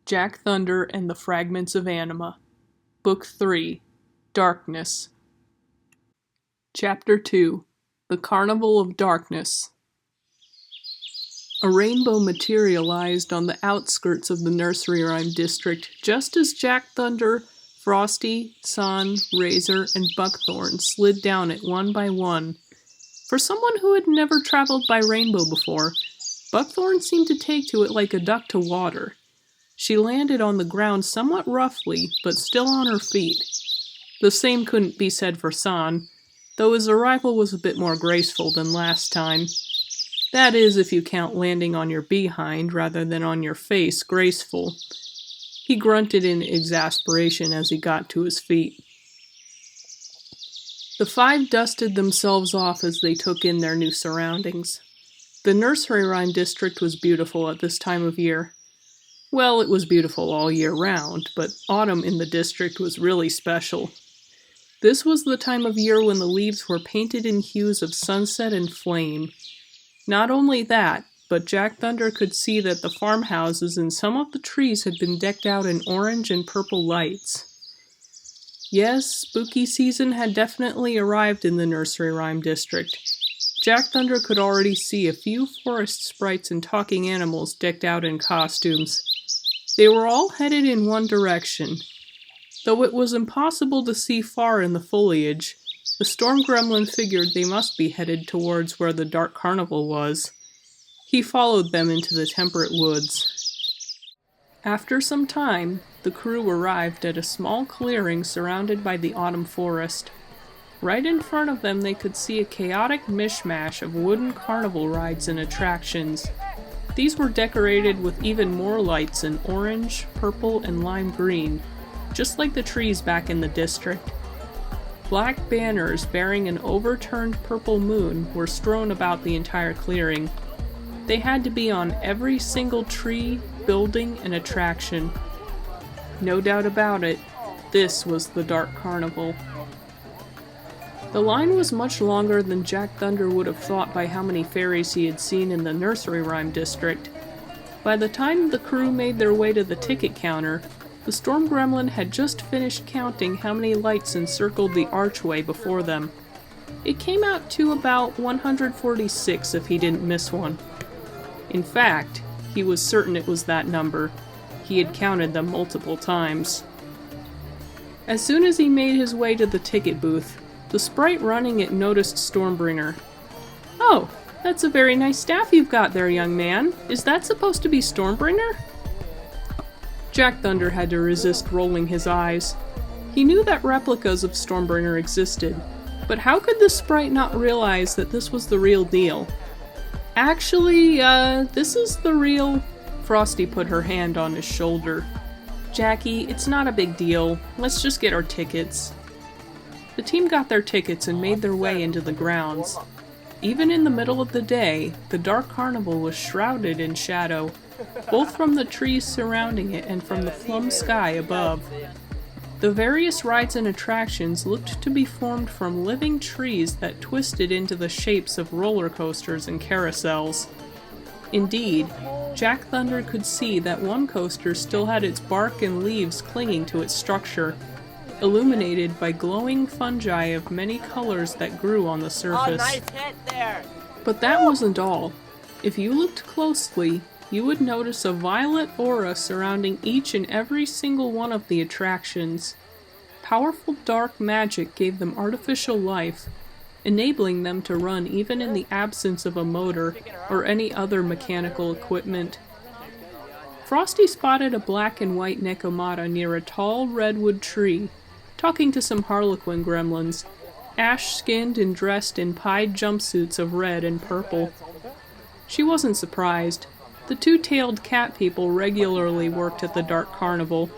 Jack Thunder and the Fragments of Anima. Book 3, Darkness. Chapter 2, The Carnival of Darkness. A rainbow materialized on the outskirts of the Nursery Rhyme District just as Jack Thunder, Frosti, Sun, Razor, and Buckthorn slid down it one by one. For someone who had never traveled by rainbow before, Buckthorn seemed to take to it like a duck to water. She landed on the ground somewhat roughly, but still on her feet. The same couldn't be said for San, though his arrival was a bit more graceful than last time. That is, if you count landing on your behind rather than on your face graceful. He grunted in exasperation as he got to his feet. The five dusted themselves off as they took in their new surroundings. The Nursery Rhyme District was beautiful at this time of year. Well, it was beautiful all year round, but autumn in the district was really special. This was the time of year when the leaves were painted in hues of sunset and flame. Not only that, but Jack Thunder could see that the farmhouses and some of the trees had been decked out in orange and purple lights. Yes, spooky season had definitely arrived in the Nursery Rhyme District. Jack Thunder could already see a few forest sprites and talking animals decked out in costumes. They were all headed in one direction. Though it was impossible to see far in the foliage, the storm gremlin figured they must be headed towards where the Dark Carnival was. He followed them into the temperate woods. After some time, the crew arrived at a small clearing surrounded by the autumn forest. Right in front of them they could see a chaotic mishmash of wooden carnival rides and attractions. These were decorated with even more lights in orange, purple, and lime green, just like the trees back in the district. Black banners bearing an overturned purple moon were strewn about the entire clearing. They had to be on every single tree, building, and attraction. No doubt about it, this was the Dark Carnival. The line was much longer than Jack Thunder would have thought by how many fairies he had seen in the Nursery Rhyme District. By the time the crew made their way to the ticket counter, the Storm Gremlin had just finished counting how many lights encircled the archway before them. It came out to about 146 if he didn't miss one. In fact, he was certain it was that number. He had counted them multiple times. As soon as he made his way to the ticket booth, the sprite running it noticed Stormbringer. "Oh, that's a very nice staff you've got there, young man. Is that supposed to be Stormbringer?" Jack Thunder had to resist rolling his eyes. He knew that replicas of Stormbringer existed, but how could the sprite not realize that this was the real deal? "Actually, this is the real..." Frosti put her hand on his shoulder. "Jackie, it's not a big deal. Let's just get our tickets." The team got their tickets and made their way into the grounds. Even in the middle of the day, the Dark Carnival was shrouded in shadow, both from the trees surrounding it and from the plum sky above. The various rides and attractions looked to be formed from living trees that twisted into the shapes of roller coasters and carousels. Indeed, Jack Thunder could see that one coaster still had its bark and leaves clinging to its structure, illuminated by glowing fungi of many colors that grew on the surface. Oh, nice hit there. But that wasn't all. If you looked closely, you would notice a violet aura surrounding each and every single one of the attractions. Powerful dark magic gave them artificial life, enabling them to run even in the absence of a motor or any other mechanical equipment. Frosti spotted a black and white nekomata near a tall redwood tree, talking to some harlequin gremlins, ash-skinned and dressed in pied jumpsuits of red and purple. She wasn't surprised. The two-tailed cat people regularly worked at the Dark Carnival.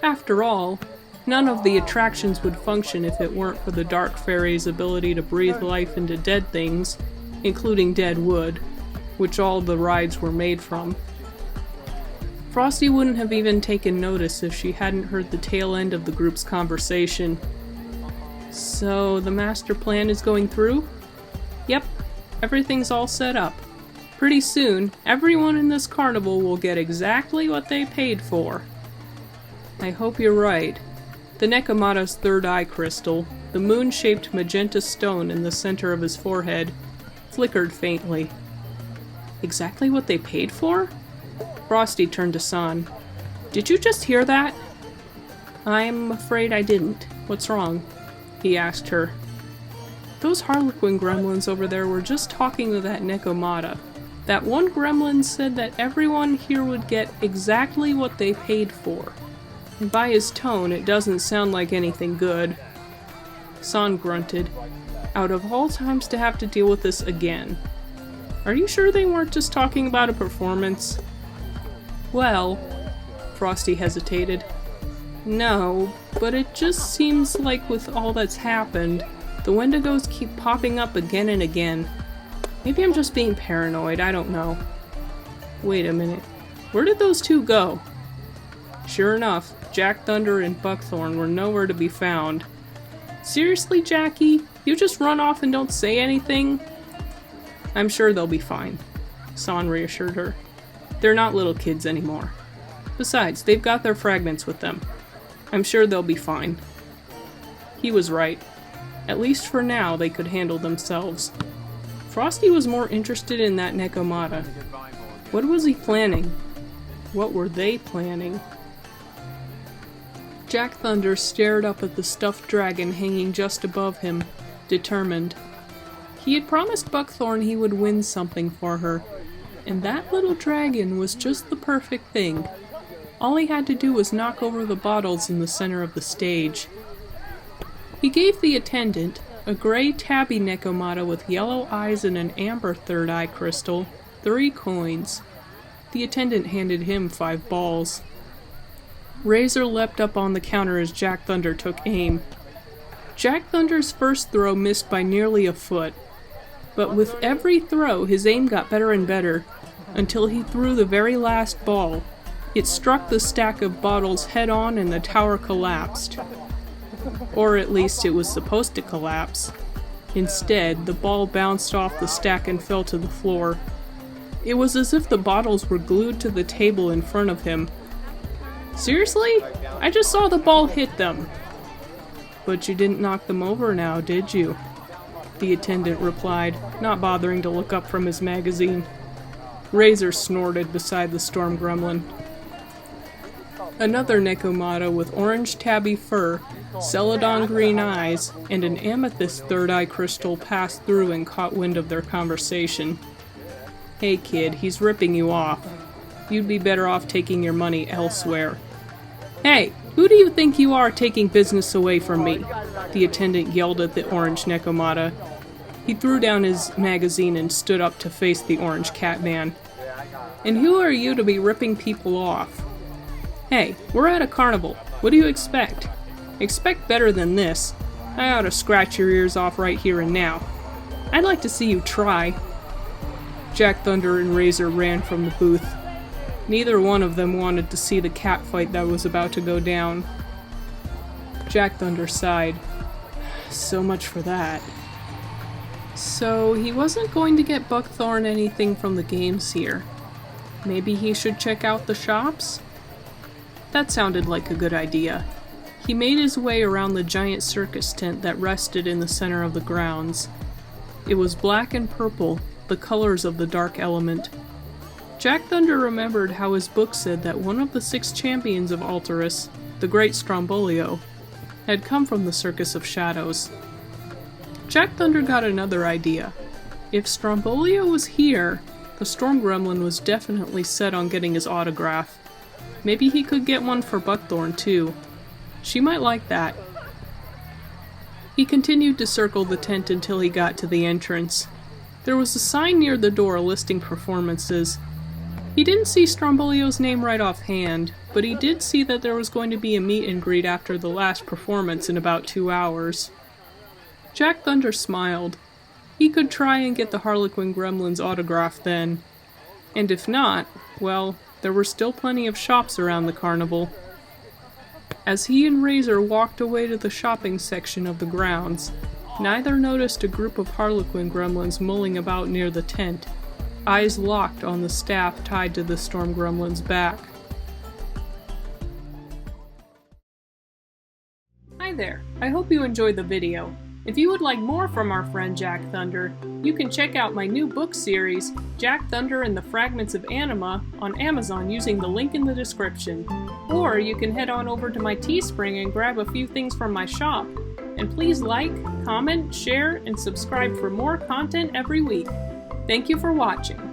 After all, none of the attractions would function if it weren't for the Dark Fairy's ability to breathe life into dead things, including dead wood, which all the rides were made from. Frosti wouldn't have even taken notice if she hadn't heard the tail end of the group's conversation. "So, the master plan is going through?" "Yep, everything's all set up. Pretty soon, everyone in this carnival will get exactly what they paid for. I hope you're right. The nekomata's third eye crystal, the moon-shaped magenta stone in the center of his forehead, flickered faintly. Exactly what they paid for? Frosti turned to San. Did you just hear that? I'm afraid I didn't. What's wrong? He asked her. Those harlequin gremlins over there were just talking to that nekomata. That one gremlin said that everyone here would get exactly what they paid for. And by his tone, it doesn't sound like anything good. San grunted. Out of all times to have to deal with this again. Are you sure they weren't just talking about a performance? Well, Frosti hesitated. No, but it just seems like with all that's happened, the Wendigos keep popping up again and again. Maybe I'm just being paranoid, I don't know. Wait a minute. Where did those two go? Sure enough, Jack Thunder and Buckthorn were nowhere to be found. Seriously, Jackie? You just run off and don't say anything? I'm sure they'll be fine, San reassured her. They're not little kids anymore. Besides, they've got their fragments with them. I'm sure they'll be fine. He was right. At least for now, they could handle themselves. Frosti was more interested in that nekomata. What was he planning? What were they planning? Jack Thunder stared up at the stuffed dragon hanging just above him, determined. He had promised Buckthorn he would win something for her, and that little dragon was just the perfect thing. All he had to do was knock over the bottles in the center of the stage. He gave the attendant, a gray tabby nekomata with yellow eyes and an amber third eye crystal, 3 coins. The attendant handed him 5 balls. Razor leapt up on the counter as Jack Thunder took aim. Jack Thunder's first throw missed by nearly a foot, but with every throw his aim got better and better, until he threw the very last ball. It struck the stack of bottles head-on and the tower collapsed. Or at least it was supposed to collapse. Instead, the ball bounced off the stack and fell to the floor. It was as if the bottles were glued to the table in front of him. Seriously? I just saw the ball hit them. But you didn't knock them over now, did you? The attendant replied, not bothering to look up from his magazine. Razor snorted beside the storm gremlin. Another nekomata with orange tabby fur, celadon green eyes, and an amethyst third eye crystal passed through and caught wind of their conversation. Hey kid, he's ripping you off. You'd be better off taking your money elsewhere. Hey, who do you think you are taking business away from me? The attendant yelled at the orange nekomata. He threw down his magazine and stood up to face the orange catman. And who are you to be ripping people off? Hey, we're at a carnival. What do you expect? Expect better than this. I ought to scratch your ears off right here and now. I'd like to see you try. Jack Thunder and Razor ran from the booth. Neither one of them wanted to see the catfight that was about to go down. Jack Thunder sighed. So much for that. So he wasn't going to get Buckthorn anything from the games here. Maybe he should check out the shops? That sounded like a good idea. He made his way around the giant circus tent that rested in the center of the grounds. It was black and purple, the colors of the dark element. Jack Thunder remembered how his book said that one of the 6 champions of Alterus, the Great Strombolio, had come from the Circus of Shadows. Jack Thunder got another idea. If Strombolio was here, the Storm Gremlin was definitely set on getting his autograph. Maybe he could get one for Buckthorn too. She might like that. He continued to circle the tent until he got to the entrance. There was a sign near the door listing performances. He didn't see Strombolio's name right offhand, but he did see that there was going to be a meet and greet after the last performance in about 2 hours. Jack Thunder smiled. He could try and get the Harlequin Gremlin's autograph then. And if not, well, there were still plenty of shops around the carnival. As he and Razor walked away to the shopping section of the grounds, neither noticed a group of Harlequin Gremlins mulling about near the tent. eyes locked on the staff tied to the storm gremlin's back. Hi there, I hope you enjoyed the video. If you would like more from our friend Jack Thunder, you can check out my new book series, Jack Thunder and the Fragments of Anima, on Amazon using the link in the description. Or you can head on over to my Teespring and grab a few things from my shop. And please like, comment, share, and subscribe for more content every week. Thank you for watching.